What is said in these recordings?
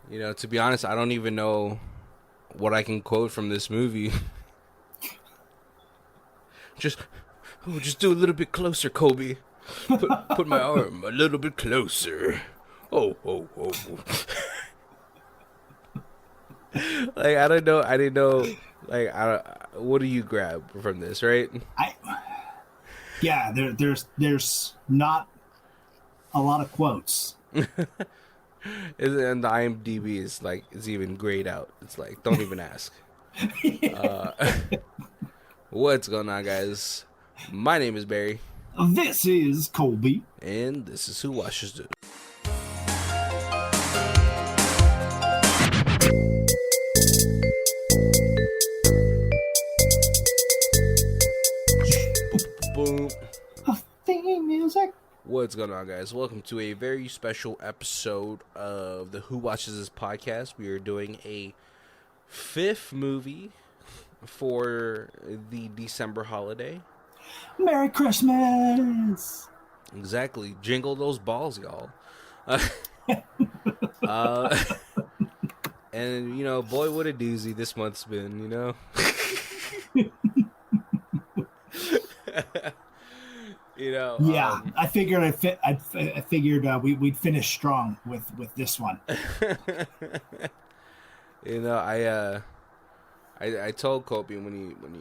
To be honest, I don't even know what I can quote from this movie. just do a little bit closer, Kobe. Put my arm a little bit closer. Oh. Like, I don't know. I didn't know. Like, what do you grab from this, right? There's not a lot of quotes. And the IMDb is like, it's even grayed out. It's like, don't even ask. What's going on, guys? My name is Barry. This is Colby. And this is Who Watches It. Boom. Theme music. What's going on, guys? Welcome to a very special episode of the Who Watches This podcast. We are doing a fifth movie for the December holiday. Merry Christmas! Exactly. Jingle those balls, y'all. And, boy, what a doozy this month's been, Yeah, I figured we'd finish strong with this one. I told Kobe when he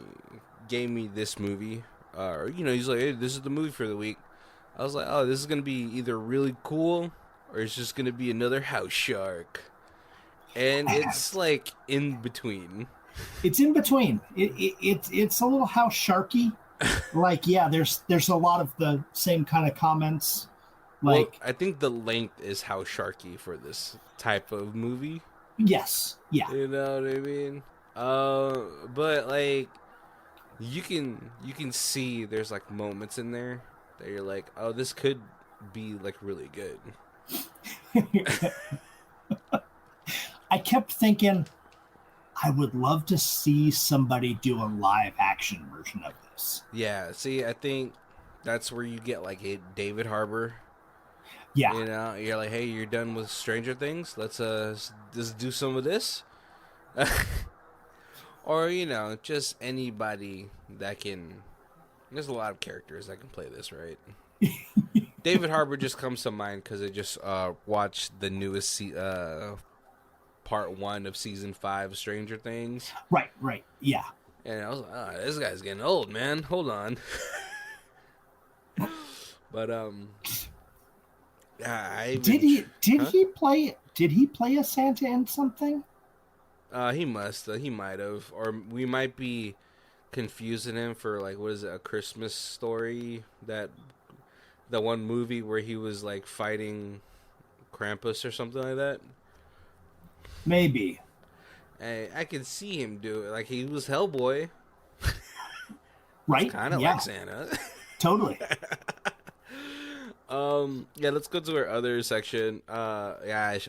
gave me this movie, he's like, hey, this is the movie for the week. I was like, oh, this is gonna be either really cool or it's just gonna be another house shark, and it's like in between. It's in between. It's a little house sharky. Like, yeah, there's a lot of the same kind of comments. Like, well, I think the length is house sharky for this type of movie. Yes, yeah. You know what I mean? But like, you can see there's like moments in there that you're like, oh, this could be like really good. I kept thinking, I would love to see somebody do a live action version of this. Yeah, see, I think that's where you get like a David Harbour. Yeah. You're like, hey, you're done with Stranger Things? Let's just do some of this. Or, just anybody that can. There's a lot of characters that can play this, right? David Harbour just comes to mind because I just watched the newest part 1 of season 5 of Stranger Things. Right, yeah. And I was like, oh, this guy's getting old, man. Hold on. But did he play a Santa in something? He might have, or we might be confusing him for like, what is it, A Christmas Story, that the one movie where he was like fighting Krampus or something like that. Maybe. I could see him do it. Like, he was Hellboy. Right? Kind of like Santa. Totally. Yeah, let's go to our other section. I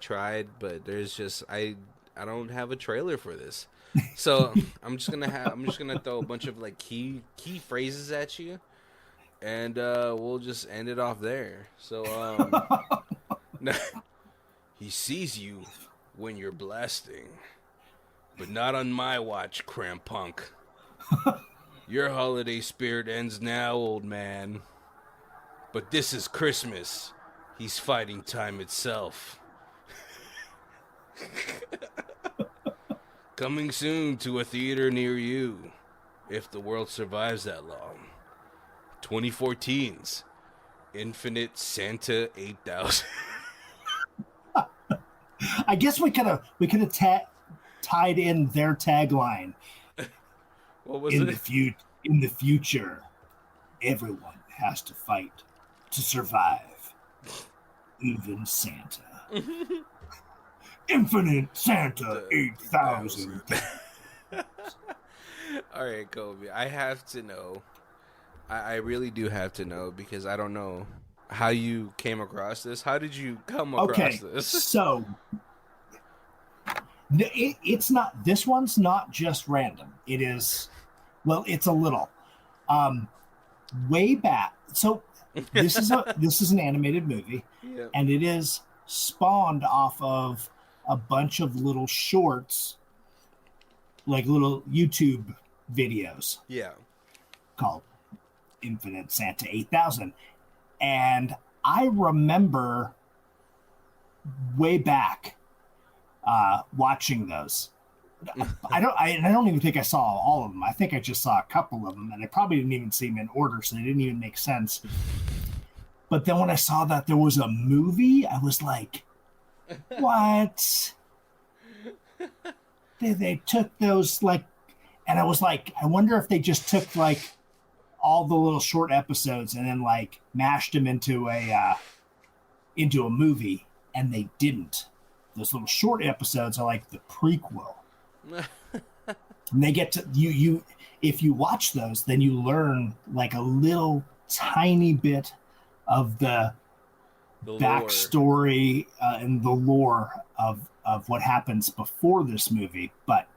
tried, but there's just, I don't have a trailer for this. So I'm just gonna throw a bunch of like key phrases at you, and we'll just end it off there. So he sees you when you're blasting, but not on my watch, crampunk. Your holiday spirit ends now, old man. But this is Christmas. He's fighting time itself. Coming soon to a theater near you, if the world survives that long. 2014's Infinite Santa 8000. I guess we could have tied in their tagline. What was it? In the future, everyone has to fight to survive. Even Santa. Infinite Santa 8000. All right, Kobe. I have to know. I really do have to know, because I don't know how you came across this. How did you come across this? So it's not. This one's not just random. It is. Well, it's a little. Way back. So this is an animated movie, Yep. and it is spawned off of a bunch of little shorts, like little YouTube videos Yeah. called Infinite Santa 8000. And I remember way back watching those. I don't even think I saw all of them. I think I just saw a couple of them, and I probably didn't even see them in order, so they didn't even make sense. But then when I saw that there was a movie, I was like, what? They took those, like, and I was like, I wonder if they just took like all the little short episodes and then like mashed them into a movie, and they didn't. Those little short episodes are like the prequel. And they get to you if you watch those, then you learn like a little tiny bit of the backstory and the lore of what happens before this movie, but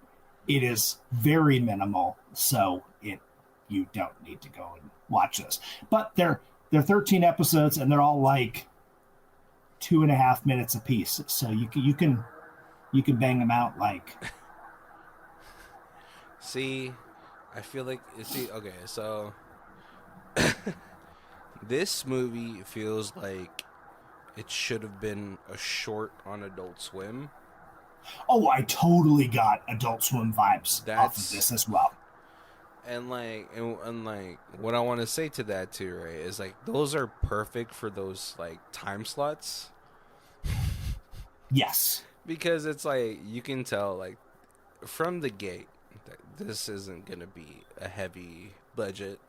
it is very minimal, so you don't need to go and watch this. But they're 13 episodes, and they're all like 2.5 minutes a piece, so you can bang them out like. See, I feel like okay, so this movie feels like it should have been a short on Adult Swim. Oh, I totally got Adult Swim vibes off of this as well. And like what I want to say to that too, right, is like those are perfect for those like time slots. Yes. Because it's like you can tell like from the gate that this isn't going to be a heavy budget.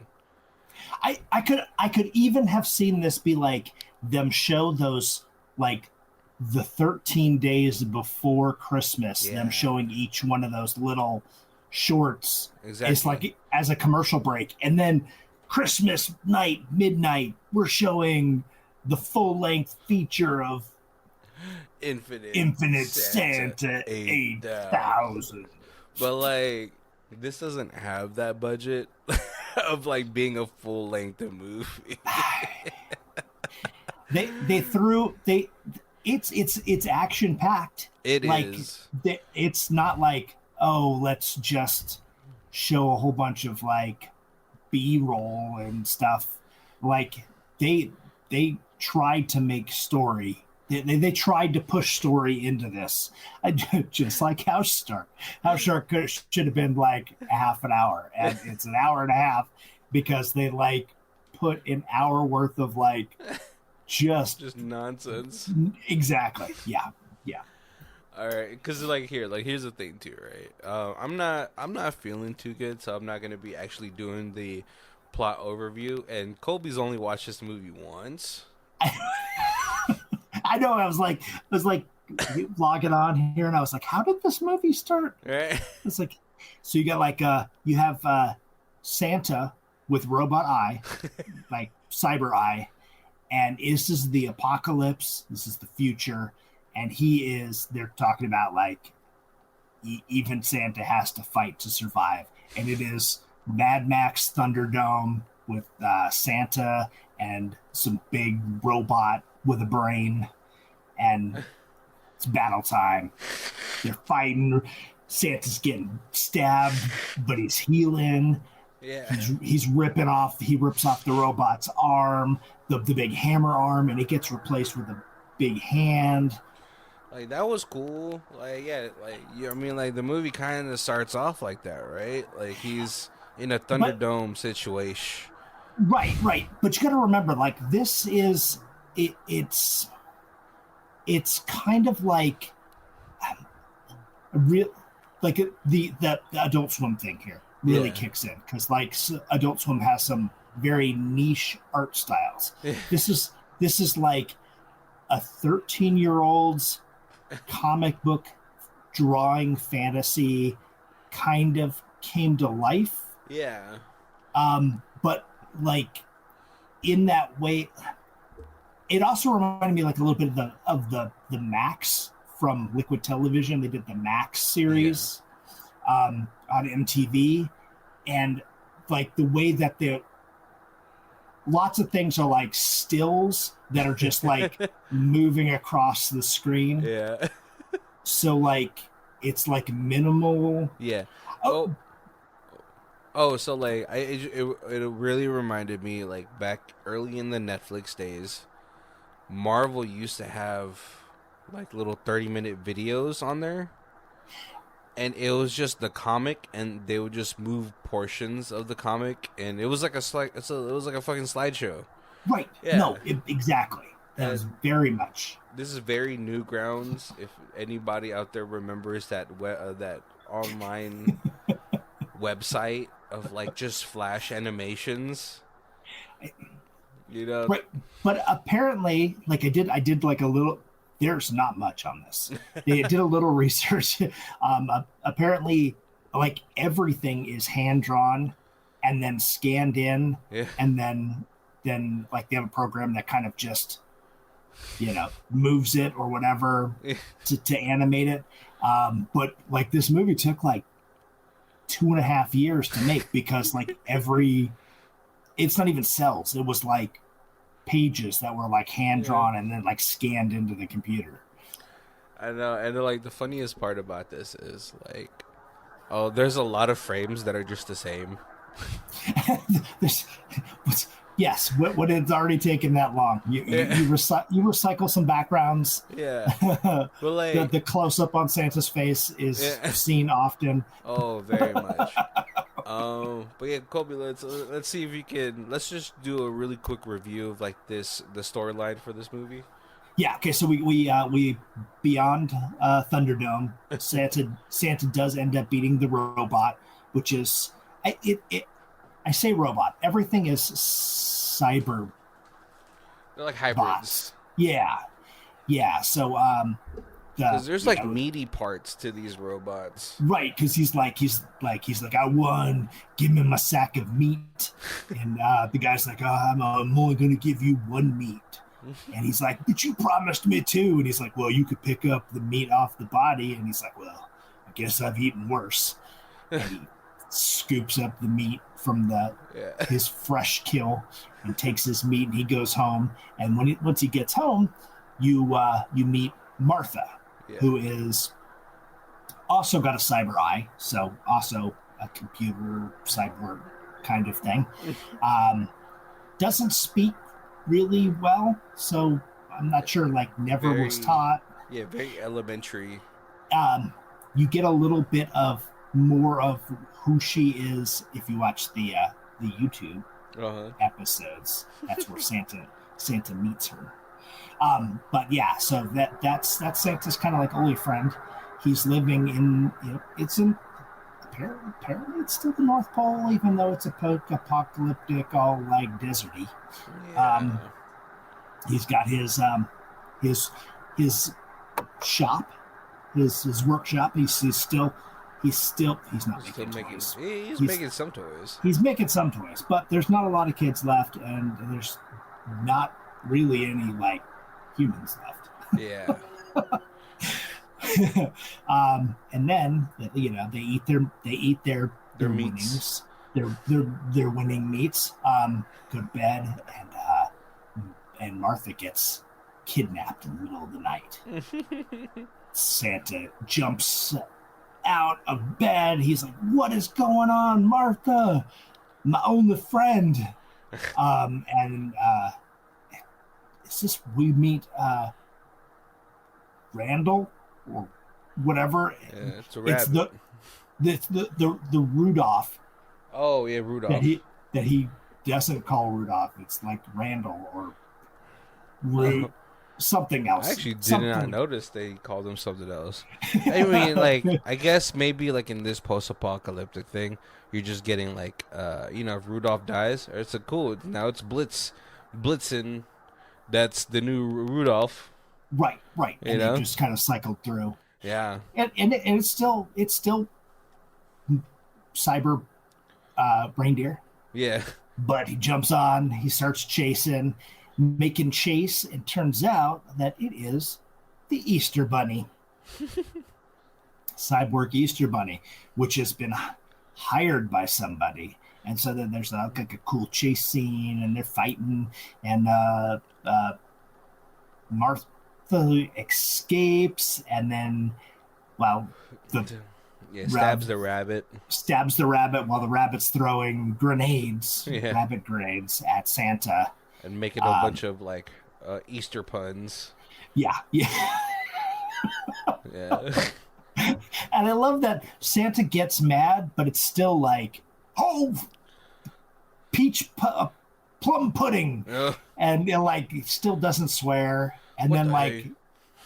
I could even have seen this be like them show those like the 13 days before Christmas, them showing each one of those little shorts. Exactly. It's like as a commercial break. And then Christmas night, midnight, we're showing the full length feature of Infinite Santa 8000. But like this doesn't have that budget of like being a full length movie. It's action packed. It like, is. It's not like, oh, let's just show a whole bunch of like B-roll and stuff. Like they tried to make story. They tried to push story into this, just like House Shark. House Shark should have been like a half an hour, and it's an hour and a half because they like put an hour worth of like just nonsense. Exactly. Yeah. All right, because like here's the thing too, right? I'm not feeling too good, so I'm not gonna be actually doing the plot overview. And Colby's only watched this movie once. I know. I was like logging on here, and I was like, "How did this movie start?" Right. It's like, so you got like you have Santa with robot eye, like cyber eye, and this is the apocalypse. This is the future, and they're talking about like even Santa has to fight to survive, and it is Mad Max Thunderdome with Santa and some big robot with a brain, and it's battle time. They're fighting. Santa's getting stabbed, but he's healing. Yeah. He rips off the robot's arm, the big hammer arm, and it gets replaced with a big hand. Like that was cool. Like I mean like the movie kind of starts off like that, right? Like he's in a Thunderdome situation. Right. But you got to remember, like this is it's kind of like a real like the Adult Swim thing here really kicks in because like Adult Swim has some very niche art styles. This is like a 13-year-old's comic book drawing fantasy kind of came to life. Yeah. But like in that way, it also reminded me like a little bit of the Max from Liquid Television. They did the Max series on MTV, and like the way that lots of things are like stills that are just like moving across the screen. Yeah. So like it's like minimal. Yeah. Oh, Oh, oh, so like it really reminded me like back early in the Netflix days, Marvel used to have like little 30-minute videos on there, and it was just the comic, and they would just move portions of the comic, and it was like it was like a fucking slideshow. right. Yeah. No, exactly. That was And very much. this is very new grounds. If anybody out there remembers that online website of like just flash animations, you know. Right. But apparently, like I did like a little. There's not much on this. They did a little research. Apparently, like everything is hand drawn, and then scanned in, Yeah. and then like they have a program that kind of just moves it or whatever to animate it. But like this movie took like 2.5 years to make because like it's not even cells. It was like pages that were like hand Yeah. drawn and then like scanned into the computer. I know, and like the funniest part about this is like, oh, there's a lot of frames that are just the same. There's, yes, when it's already taken that long, you recycle some backgrounds. Yeah, but like, The close up on Santa's face is seen often. oh, very much. But yeah, Kobe, let's see if you can. Let's just do a really quick review of like the storyline for this movie. Yeah. Okay. So we beyond Thunderdome, Santa does end up beating the robot, which is I say robot. Everything is cyber They're like hybrids. bots. Yeah. Yeah. So Because there's like meaty parts to these robots. right, because he's like I won. Give me my sack of meat, and the guy's like, I'm only going to give you one meat, and he's like, but you promised me two, and he's like, well, you could pick up the meat off the body, and he's like, well, I guess I've eaten worse, and he scoops up the meat from his fresh kill and takes his meat, and he goes home, and once he gets home, you meet Martha. Yeah. Who is also got a cyber eye, so also a computer cyborg kind of thing. Doesn't speak really well, so I'm not sure. Like, never was taught. Yeah, very elementary. You get a little bit of more of who she is if you watch the YouTube episodes. That's where Santa meets her. But yeah, so that's Santa's kind of like only friend. He's living in apparently it's still the North Pole, even though it's a post-apocalyptic, all like deserty. Yeah. He's got his shop, his workshop. He's not making toys. He's making some toys. He's making some toys, but there's not a lot of kids left, and there's not really any like humans left. Yeah. And then they eat their meats. winnings, their winning meats. Go to bed, and Martha gets kidnapped in the middle of the night. Santa jumps out of bed. He's like, "What is going on, Martha? My only friend." And it's just we meet Randall or whatever. Yeah, it's a rabbit. It's the Rudolph. Oh yeah, Rudolph. That he doesn't call Rudolph. It's like Randall or something else. I actually did not notice they called him something else. I mean, like, I guess maybe like in this post-apocalyptic thing, you're just getting like, if Rudolph dies, or it's now it's Blitzen. That's the new Rudolph. Right. And they just kind of cycled through. Yeah. And it's still cyber reindeer. Yeah. But he jumps on, he starts chasing, making chase, and turns out that it is the Easter Bunny. Cyborg Easter Bunny, which has been hired by somebody. And so then there's like a cool chase scene, and they're fighting, and Martha escapes, and then, well, the Stabs the rabbit. Stabs the rabbit while the rabbit's throwing grenades, Yeah. rabbit grenades at Santa. And making a bunch of like Easter puns. Yeah, yeah. Yeah. And I love that Santa gets mad, but it's still like, oh, plum pudding. And like, he still doesn't swear. And then, like,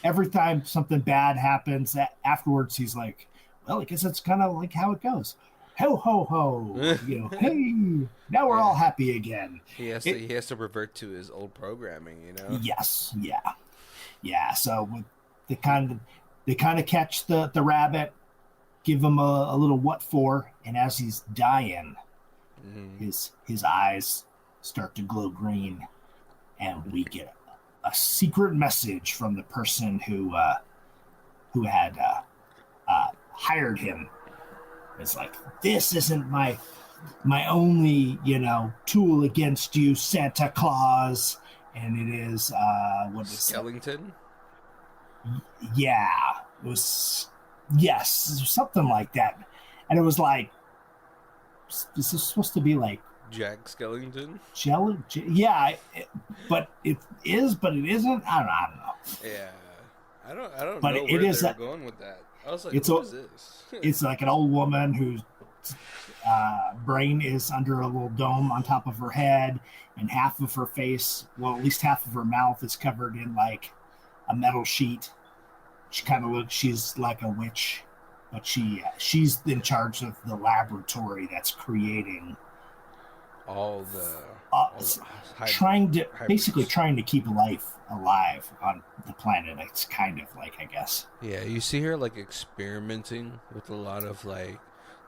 every time something bad happens, afterwards, he's like, well, I guess that's kind of like how it goes. Ho, ho, ho. Hey, now we're all happy again. He has to revert to his old programming, Yes, yeah. Yeah, so they kind of catch the rabbit, give him a little what for, and as he's dying, his eyes start to glow green, and we get a secret message from the person who had hired him. It's like, this isn't my only tool against you, Santa Claus. And it is what is Skellington? Yeah, it was something like that. And it was like, is this supposed to be like Jack Skellington? Yeah, but it is, but it isn't. I don't know. Yeah, I don't but know where they're going with that. I was like, what is this? It's like an old woman whose brain is under a little dome on top of her head, and half of her face, well, at least half of her mouth is covered in like a metal sheet. She's like a witch, but she's in charge of the laboratory that's creating all the trying to keep life alive on the planet. It's kind of like, I guess. Yeah, you see her like experimenting with a lot of like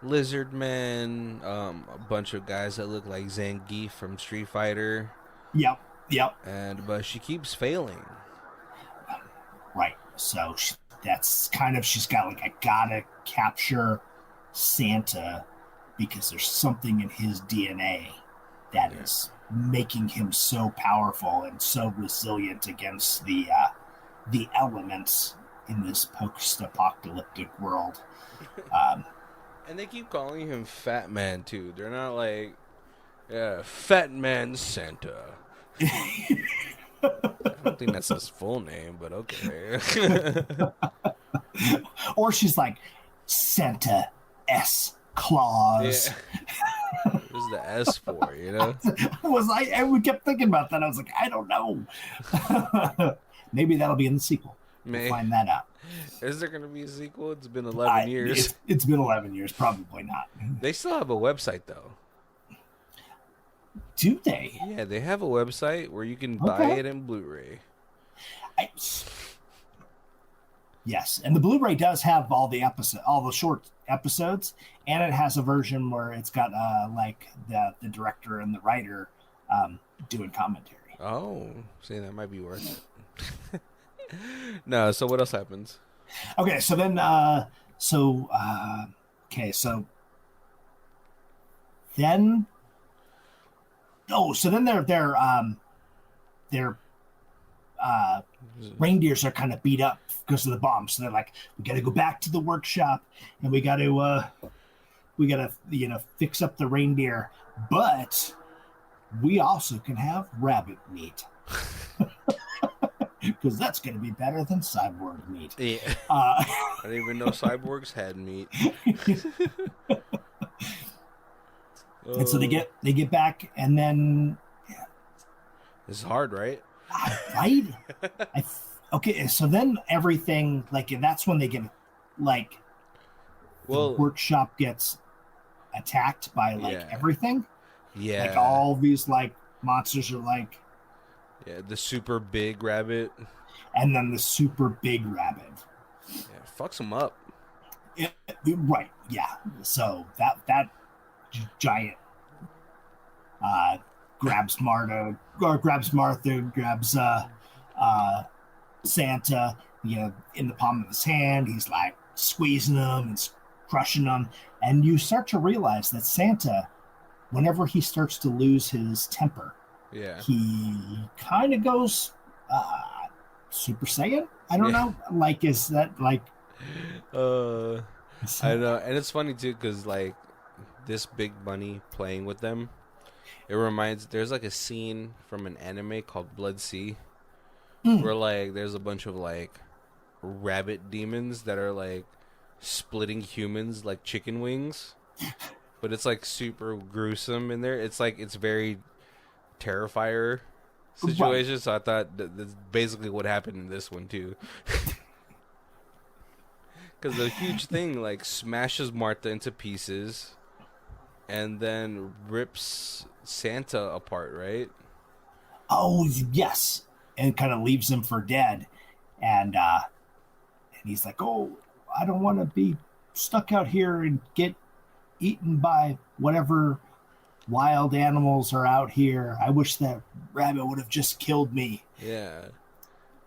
lizard men, a bunch of guys that look like Zangief from Street Fighter. Yep. But she keeps failing. Right. So she's got like, I gotta capture Santa because there's something in his DNA that is making him so powerful and so resilient against the elements in this post-apocalyptic world. And they keep calling him Fat Man too. They're not like, Fat Man Santa. I don't think that's his full name, but okay. Or she's like, Santa S. Claus. Yeah. What is the S for, We kept thinking about that. I was like, I don't know. Maybe that'll be in the sequel. We'll find that out. Is there going to be a sequel? It's been 11 years. It's been 11 years. Probably not. They still have a website, though. Do they? Yeah, they have a website where you can buy it in Blu-ray. Yes, and the Blu-ray does have all the short episodes, and it has a version where it's got like the director and the writer doing commentary. Oh, see, that might be worth it. No, so what else happens? Okay, so then so then their reindeers are kind of beat up because of the bomb. So they're like, we got to go back to the workshop and we got to fix up the reindeer, but we also can have rabbit meat. Because that's going to be better than cyborg meat. Yeah. I didn't even know cyborgs had meat. And so they get back, and then it's hard, right? Right. Okay, so then everything, like, that's when they get like, the workshop gets attacked by like everything. Yeah. Like all these like monsters are like. Yeah, the super big rabbit. And then the super big rabbit. Yeah, fucks them up. Right, yeah. So that giant grabs Martha, grabs Santa, in the palm of his hand. He's like squeezing them and crushing them. And you start to realize that Santa whenever he starts to lose his temper, Yeah. he kind of goes uh, Super Saiyan. I don't Yeah. know. Like, is that like? Uh, I know, and it's funny too, cause like this Big Bunny playing with them, it reminds. There's like a scene from an anime called Blood Sea, Mm, where like there's a bunch of like rabbit demons that are like splitting humans like chicken wings, but it's like super gruesome in there. It's like it's very Terrifier right. situation. So I thought that's basically what happened in this one too. Because the huge thing like smashes Martha into pieces and then rips Santa apart, right? Oh yes, and kind of leaves him for dead, and he's like, "Oh, I don't want to be stuck out here and get eaten by whatever wild animals are out here. I wish that rabbit would have just killed me." Yeah.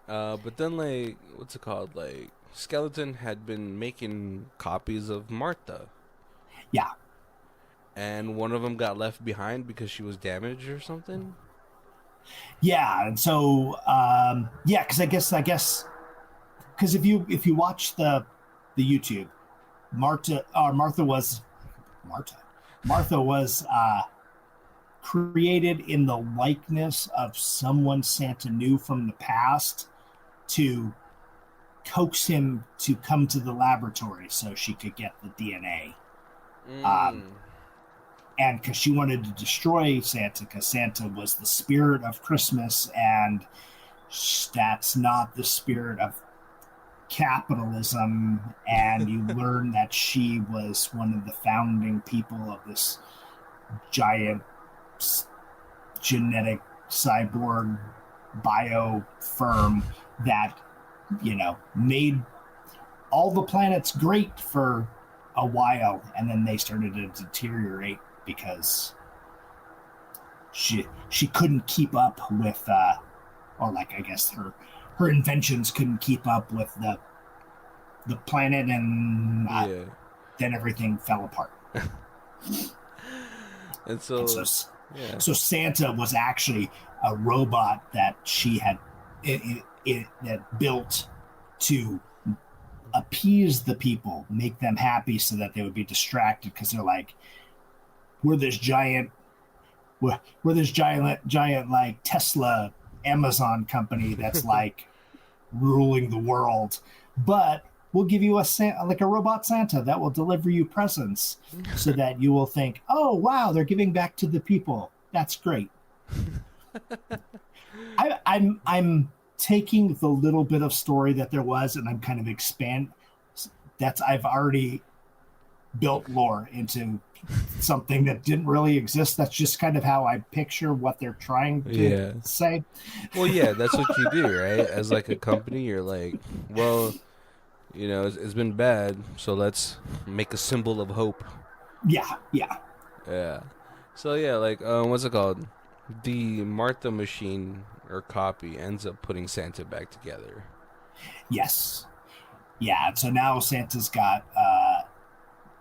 But then like what's it called? Like Skeleton had been making copies of Martha, Yeah, and one of them got left behind because she was damaged or something. yeah, and so yeah, because I guess because if you watch the YouTube, Martha was Martha. Martha was created in the likeness of someone Santa knew from the past to coax him to come to the laboratory so she could get the DNA. Um, Mm. and because she wanted to destroy Santa, because Santa was the spirit of Christmas, and that's not the spirit of capitalism. And you learn that she was one of the founding people of this giant genetic cyborg bio firm that made all the planets great for a while, and then they started to deteriorate because she couldn't keep up with or like I guess her inventions couldn't keep up with the planet, and Yeah. then everything fell apart. And And so so yeah. so Santa was actually a robot that she had that built to appease the people, make them happy so that they would be distracted, because they're like, we're this giant we're this giant like Tesla Amazon company that's like ruling the world, but we'll give you like a robot Santa that will deliver you presents so that you will think, oh wow, they're giving back to the people. That's great. I'm taking the little bit of story that there was, and I'm kind of expand. That's I've already built lore into something that didn't really exist. That's just kind of how I picture what they're trying to Yeah. say. Well, yeah, that's what you do, right? As like a company, you're like, well, it's been bad, so let's make a symbol of hope. Yeah, yeah, Yeah. So yeah, like what's it called? The Martha machine or copy ends up putting Santa back together. yes, yeah. So now Santa's got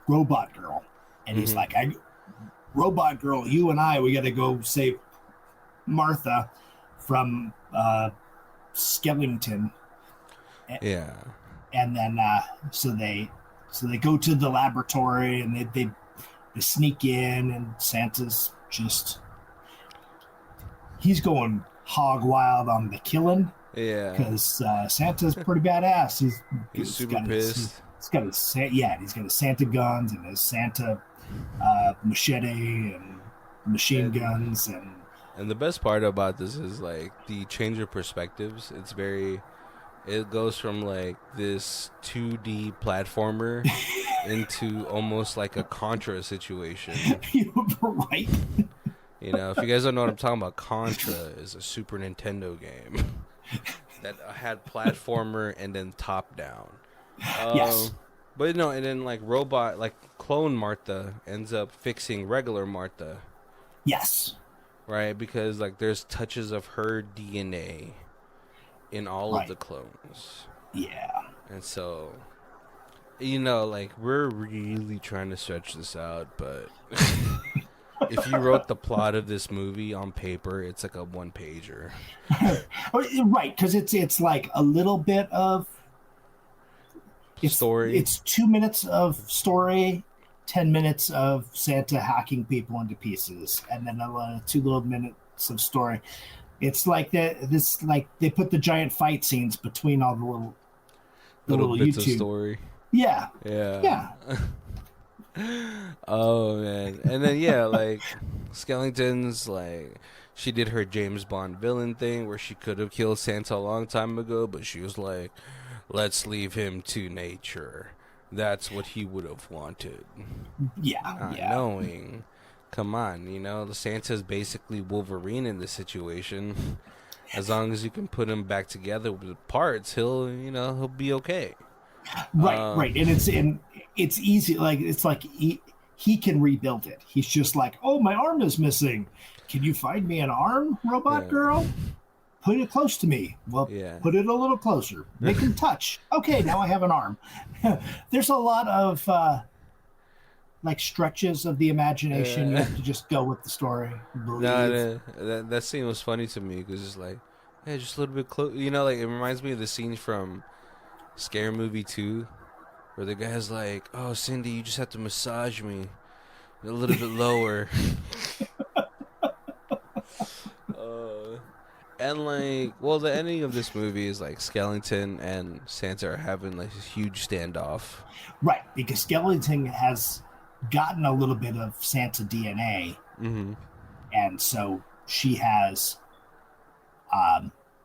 Robot Girl, and he's Mm-hmm. like, Robot Girl, you and I, we got to go save Martha from Skellington. Yeah. And then so they go to the laboratory, and they sneak in, and Santa's just he's going hog wild on the killing, Yeah. because Santa's pretty badass. He's super pissed. He's got he's got his Santa guns and his Santa machete and machine And guns, and and the best part about this is like the change of perspectives. It goes from like this 2D platformer into almost like a Contra situation. right. If you guys don't know what I'm talking about, Contra is a Super Nintendo game that had platformer and then top down. Yes. But no, and then like robot, like clone Martha ends up fixing regular Martha, Yes. right? Because like there's touches of her DNA in all of Right. the clones. Yeah. And so, like we're really trying to stretch this out, but if you wrote the plot of this movie on paper, it's like a one pager. Right, because it's like a little bit of Story. it's 2 minutes of story, 10 minutes of Santa hacking people into pieces, and then 2 little minutes of story. It's like that. This like they put the giant fight scenes between all the Little little bits of YouTube. story. Yeah, Yeah. yeah, Oh man. And then yeah, like Skellington's like she did her James Bond villain thing where she could have killed Santa a long time ago, but she was like, let's leave him to nature. That's what he would have wanted. yeah, Not yeah. knowing. Come on, Santa's basically Wolverine in this situation. As long as you can put him back together with parts, he'll be okay. Right, Um, right, and it's easy. Like it's like he can rebuild it. He's just like, oh, my arm is missing. Can you find me an arm, robot yeah, girl? Put it close to me. Well, yeah, put it a little closer. Make him touch. Okay, now I have an arm. There's a lot of like stretches of the imagination. You yeah. have to just go with the story, No, believe. no, that scene was funny to me because it's like, hey, just a little bit close. Like it reminds me of the scene from Scary Movie 2 where the guy's like, "Oh, Cindy, you just have to massage me a little bit lower." uh, and like, well, the ending of this movie is like Skellington and Santa are having like this huge standoff. Right, because Skeleton has gotten a little bit of Santa DNA, Mm-hmm. and so she has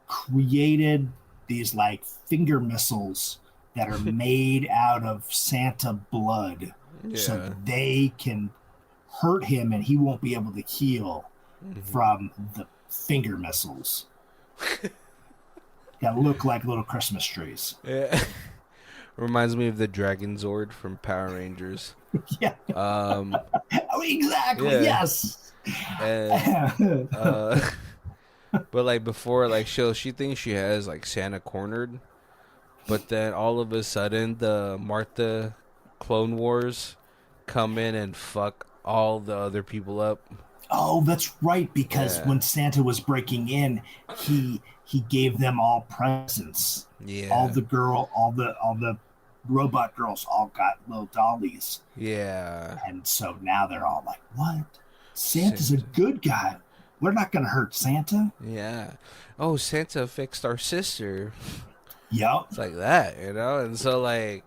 created these like finger missiles that are made out of Santa blood so Yeah. that they can hurt him and he won't be able to heal Mm-hmm. from the finger missiles that look like little Christmas trees. Yeah. Reminds me of the Dragon Zord from Power Rangers. Yeah. Um, Oh, exactly. yeah, Yes. and uh, but like before, like she thinks she has like Santa cornered, but then all of a sudden the Martha Clone Wars come in and fuck all the other people up. Oh, that's right. Because Yeah, when Santa was breaking in, he gave them all presents. yeah, All the robot girls all got little dollies, yeah. and so now they're all like, "What? Santa's a Santa. good guy. We're not going to hurt Santa." Yeah. Oh, Santa fixed our sister. Yup. It's like that, And so like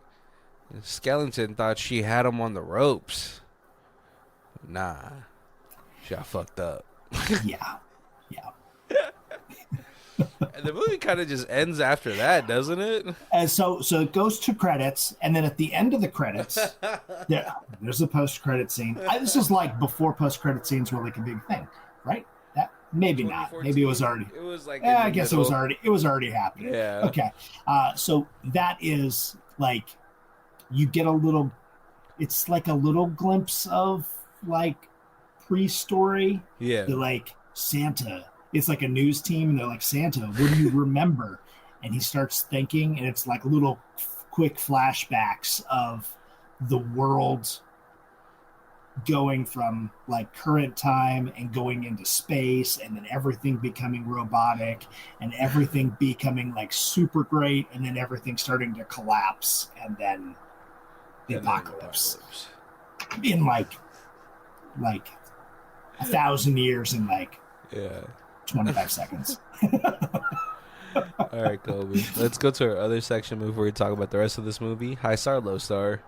Skellington thought she had him on the ropes. Nah, she got fucked up. Yeah. Yeah. And the movie kind of just ends after that, doesn't it? And so it goes to credits, and then at the end of the credits, there's a post credit scene. This is like before post credit scenes were like a big thing, right? That maybe not. Maybe it was already. It was like I guess it was already. It was already happening. Yeah. Okay. So that is like you get a little. It's like a little glimpse of like pre-story. Yeah. They're like Santa. It's like a news team, and they're like, Santa, what do you remember? And he starts thinking, and it's like little quick flashbacks of the world going from like current time and going into space, and then everything becoming robotic, and everything becoming like super great, and then everything starting to collapse, and then the apocalypse in like 1,000 years in like Yeah. 25 seconds. All right, Kobe. Let's go to our other section before we talk about the rest of this movie. High star, low star.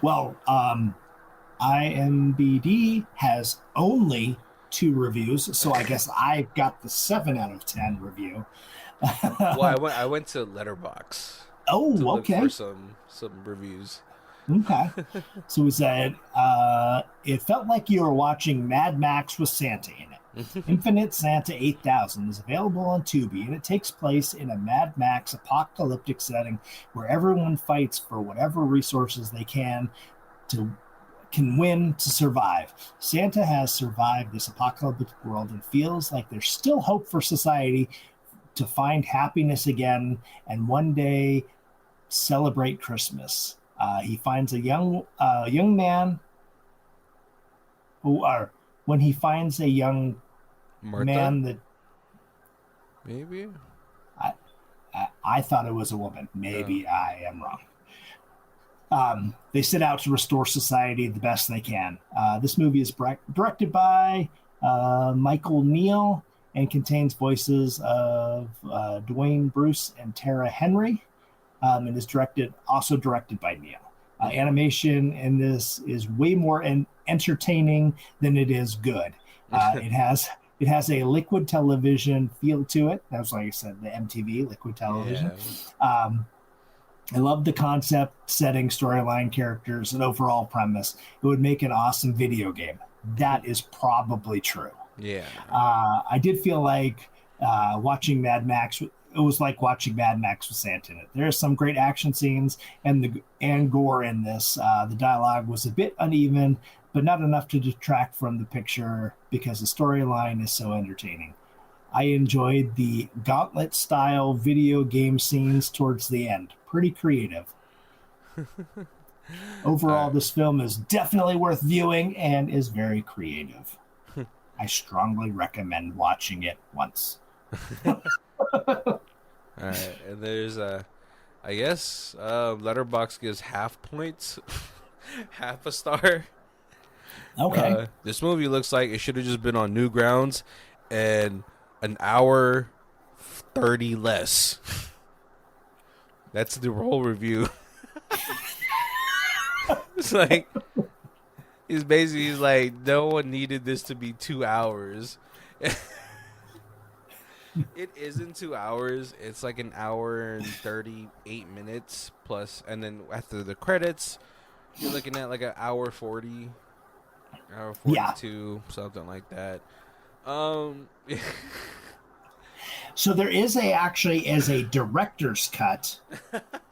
Well, IMBD has only 2 reviews, so I guess I got the 7 out of 10 review. Well, I went to Letterbox to Oh, look okay. for some reviews. Okay. So we said, it felt like you were watching Mad Max with Santa in it. Infinite Santa 8000 is available on Tubi, and it takes place in a Mad Max apocalyptic setting where everyone fights for whatever resources they can win to survive. Santa has survived this apocalyptic world and feels like there's still hope for society to find happiness again and one day celebrate Christmas. He finds a young man or when he finds a young Martha, man that maybe. I, I thought it was a woman. Oh, Maybe I am wrong. They set out to restore society the best they can. This movie is directed by Michael Neal and contains voices of Dwayne Bruce and Tara Henry, and is also directed by Neal. Animation in this is way more entertaining than it is good. It has a liquid television feel to it. That was, like I said, the MTV liquid television. yeah. I love the concept, setting, storyline, characters, and overall premise. It would make an awesome video game. That is probably true. Yeah. I did feel like watching Mad Max. It was like watching Mad Max with Santa in it. There are some great action scenes and gore in this. The dialogue was a bit uneven, but not enough to detract from the picture because the storyline is so entertaining. I enjoyed the gauntlet style video game scenes towards the end. Pretty creative. Overall, this film is definitely worth viewing and is very creative. I strongly recommend watching it once. All right, and there's I guess Letterbox gives half points, half a star. Okay. This movie looks like it should have just been on Newgrounds, and an hour 30 less. That's the whole review. It's like he's like, no one needed this to be 2 hours. It isn't 2 hours. It's like an hour and 38 minutes plus, and then after the credits, you're looking at like an hour 40, hour 42, something like that. So there is actually is a director's cut.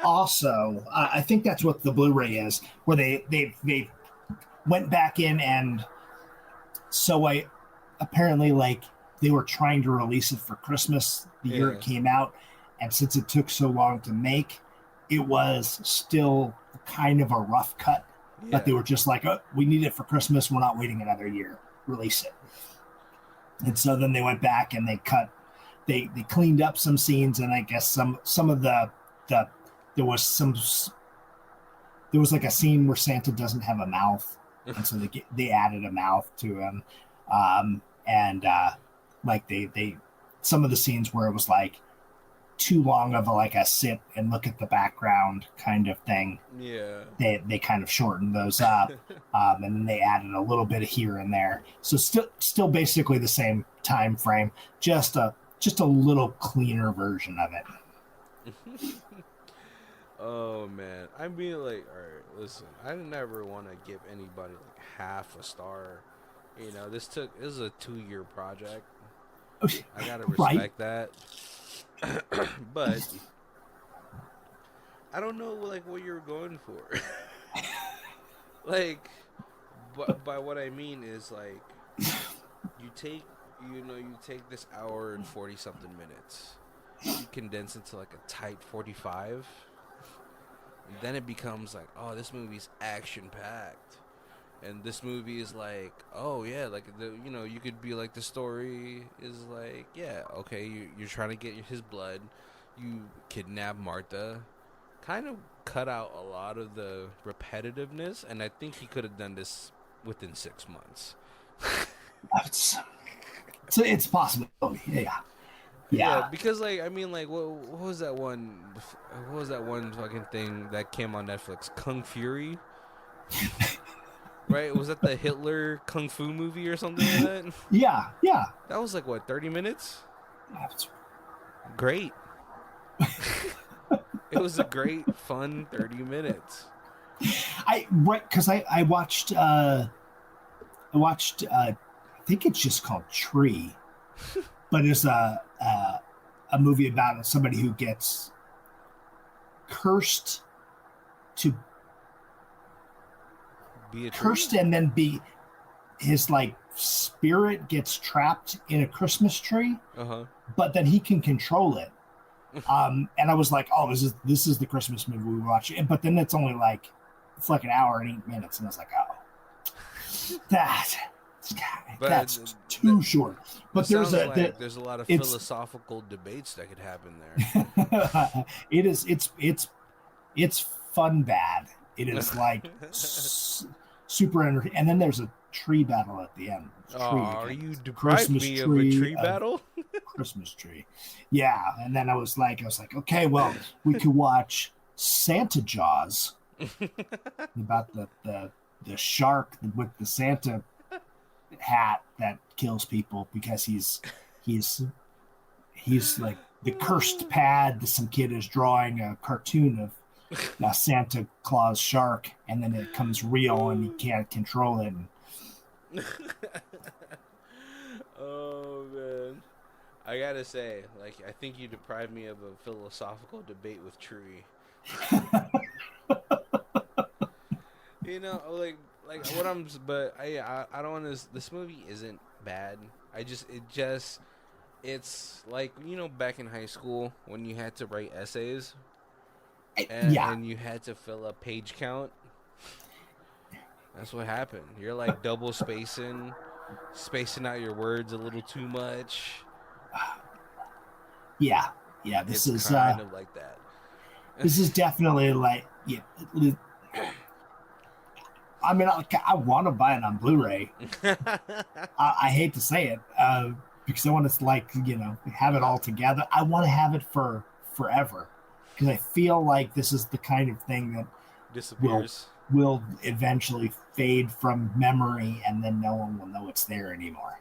Also, I think that's what the Blu-ray is, where they went back in, and so I apparently, like, they were trying to release it for Christmas the year it came out, and since it took so long to make, it was still kind of a rough cut. Yeah. But they were just like, oh, we need it for Christmas. We're not waiting another year. Release it. And so then they went back and they cleaned up some scenes, and I guess some of the there was like a scene where Santa doesn't have a mouth, and so they added a mouth to him, and like they some of the scenes where it was like too long of a sit and look at the background kind of thing. Yeah, they kind of shortened those up, and then they added a little bit of here and there. So still basically the same time frame, just a little cleaner version of it. Oh man, I mean, like, all right, listen, I never want to give anybody like half a star. You know, this is a 2-year project. I gotta respect that. But I don't know, like, what you're going for. Like, but by what I mean is, like, you take this hour and 40 something minutes, you condense into like a tight 45, and then it becomes like, oh, this movie's action packed, and this movie is like, oh yeah, like you could be like, the story is like, yeah, okay, you're trying to get his blood, you kidnap Martha, kind of cut out a lot of the repetitiveness, and I think he could have done this within 6 months. So it's possible. Yeah. Because, like, I mean, like, what was that one? What was that one fucking thing that came on Netflix? Kung Fury, right? Was that the Hitler Kung Fu movie or something like that? Yeah. That was like what, 30 minutes? That's Great. It was a great, fun 30 minutes. Because I watched I think it's just called Tree, but it's a movie about somebody who gets cursed to Be a cursed, tree? and then his like spirit gets trapped in a Christmas tree, but then he can control it. And I was like, oh, this is the Christmas movie we watch, but then it's like an hour and 8 minutes, and I was like, oh, But That's too short. But there's a lot of it's philosophical debates that could happen it is it's fun bad. It is like there. super entertaining. And then there's a tree battle at the end. Oh, Tree are again. you deprived Christmas me of a tree tree battle? Christmas tree. Yeah, and then I was like, okay, well, we could watch Santa Jaws about the shark with the Santa hat that kills people because he's like the cursed pad that some kid is drawing a cartoon of a Santa Claus shark, and then it comes real and he can't control it. Oh man, I gotta say, like, I think you deprived me of a philosophical debate with Tree. Like what I'm, but I don't want to. This movie isn't bad. It's like back in high school when you had to write essays Yeah, and you had to fill a page count. That's what happened. You're like double spacing out your words a little too much. yeah, yeah. It's kind of like that. this is definitely like I mean, I want to buy it on Blu-ray. I hate to say it because I want to have it all together. I want to have it for forever because I feel like this is the kind of thing that Disappears. will eventually fade from memory, and then no one will know it's there anymore.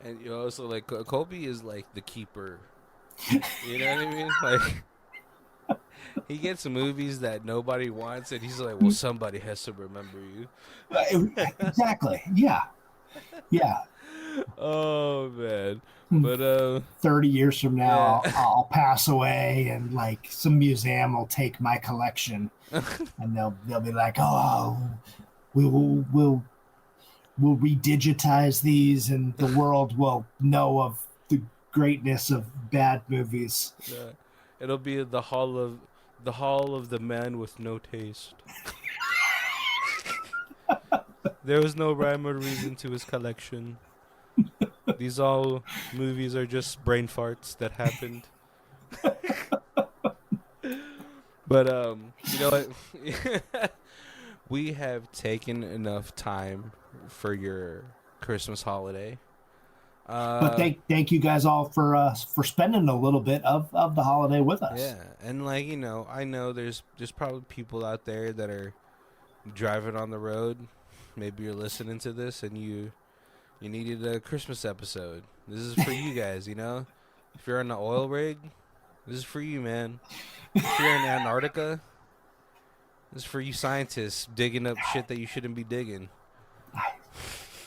And also like Kobe is like the keeper. You know what I mean? Like he gets movies that nobody wants, and he's like, "Well, somebody has to remember you." Exactly. Yeah. Yeah. Oh man. But 30 years from yeah. now, I'll pass away, and like some museum will take my collection, and they'll be like, "Oh, we'll redigitize these, and the world will know of the greatness of bad movies." It'll be the hall of the man with no taste. There was no rhyme or reason to his collection. These all movies are just brain farts that happened. But you know what? We have taken enough time for your Christmas holiday. But thank you guys all for spending a little bit of the holiday with us. Yeah, and like I know there's probably people out there that are driving on the road. Maybe you're listening to this and you needed a Christmas episode. This is for you guys, If you're on the oil rig, this is for you, man. If you're in Antarctica, this is for you scientists digging up shit that you shouldn't be digging.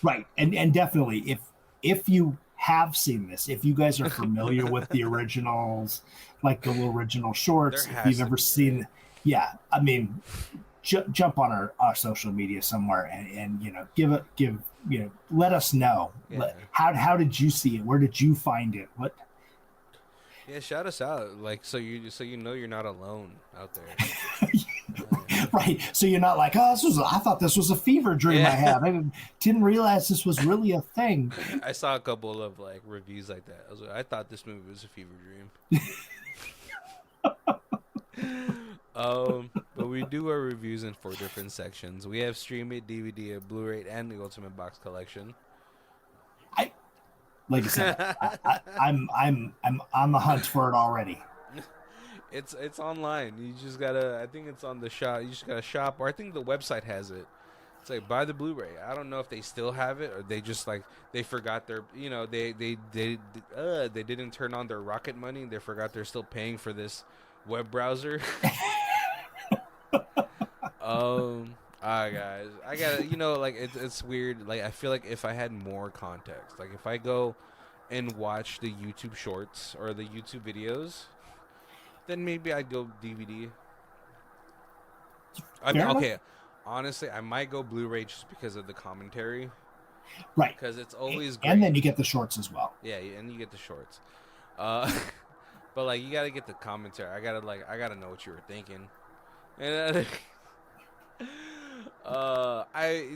Right, and definitely if you have seen this, if you guys are familiar with the originals, like the original shorts, if you've ever seen, right? Yeah, I mean, jump on our social media somewhere and let us know. Yeah. How did you see it? Where did you find it? What? Yeah, shout us out, like so you know you're not alone out there. Right, so you're not like, I thought this was a fever dream. Yeah. I had. I didn't realize this was really a thing. I saw a couple of like reviews like that. I thought this movie was a fever dream. But we do our reviews in 4 different sections. We have Stream It, DVD, Blu-ray, and the Ultimate Box Collection. Like I said, I'm on the hunt for it already. It's online. You just gotta. I think it's on the shop. You just gotta shop, or I think the website has it. It's like buy the Blu-ray. I don't know if they still have it, or they just like they forgot their. They didn't turn on their Rocket money. They forgot they're still paying for this web browser. Guys, I gotta. Like it's weird. Like I feel like if I had more context, like if I go and watch the YouTube shorts or the YouTube videos, then maybe I'd go DVD. Okay, honestly, I might go Blu-ray just because of the commentary. Right. Because it's always great. And then you get the shorts as well. Yeah, and you get the shorts. But like you gotta get the commentary. I gotta know what you were thinking. And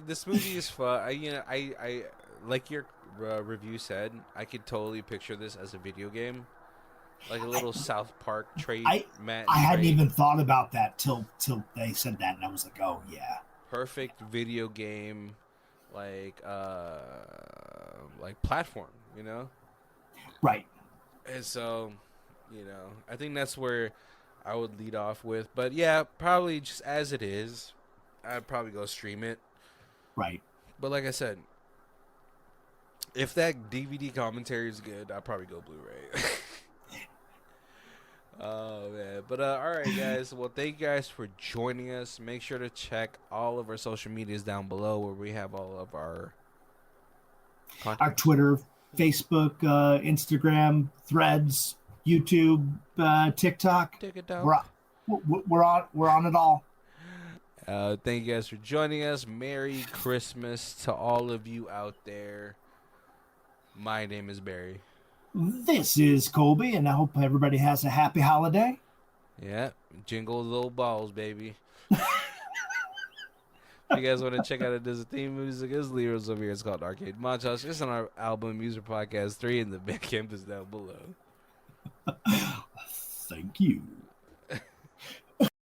This movie is fun. I like your review said. I could totally picture this as a video game, like a little South Park trade I mat I and hadn't trade. even thought about that till they said that, and I was like, oh yeah, Perfect video game, like platform. right. And so, I think that's where I would lead off with. But yeah, probably just as it is, I'd probably go stream it. Right. But like I said, if that DVD commentary is good, I'll probably go Blu-ray. Oh man, but all right, guys. Well, thank you guys for joining us. Make sure to check all of our social medias down below, where we have all of our Our content. Twitter, Facebook, Instagram, Threads, YouTube, TikTok. Take it down. We're on it all. Thank you guys for joining us. Merry Christmas to all of you out there. My name is Barry. This is Colby, and I hope everybody has a happy holiday. Yeah, jingle little balls, baby. If you guys want to check out a Disney theme music, it's Lero's over here. It's called Arcade Montage. It's on our album User Podcast 3, and the Bandcamp is down below. Thank you.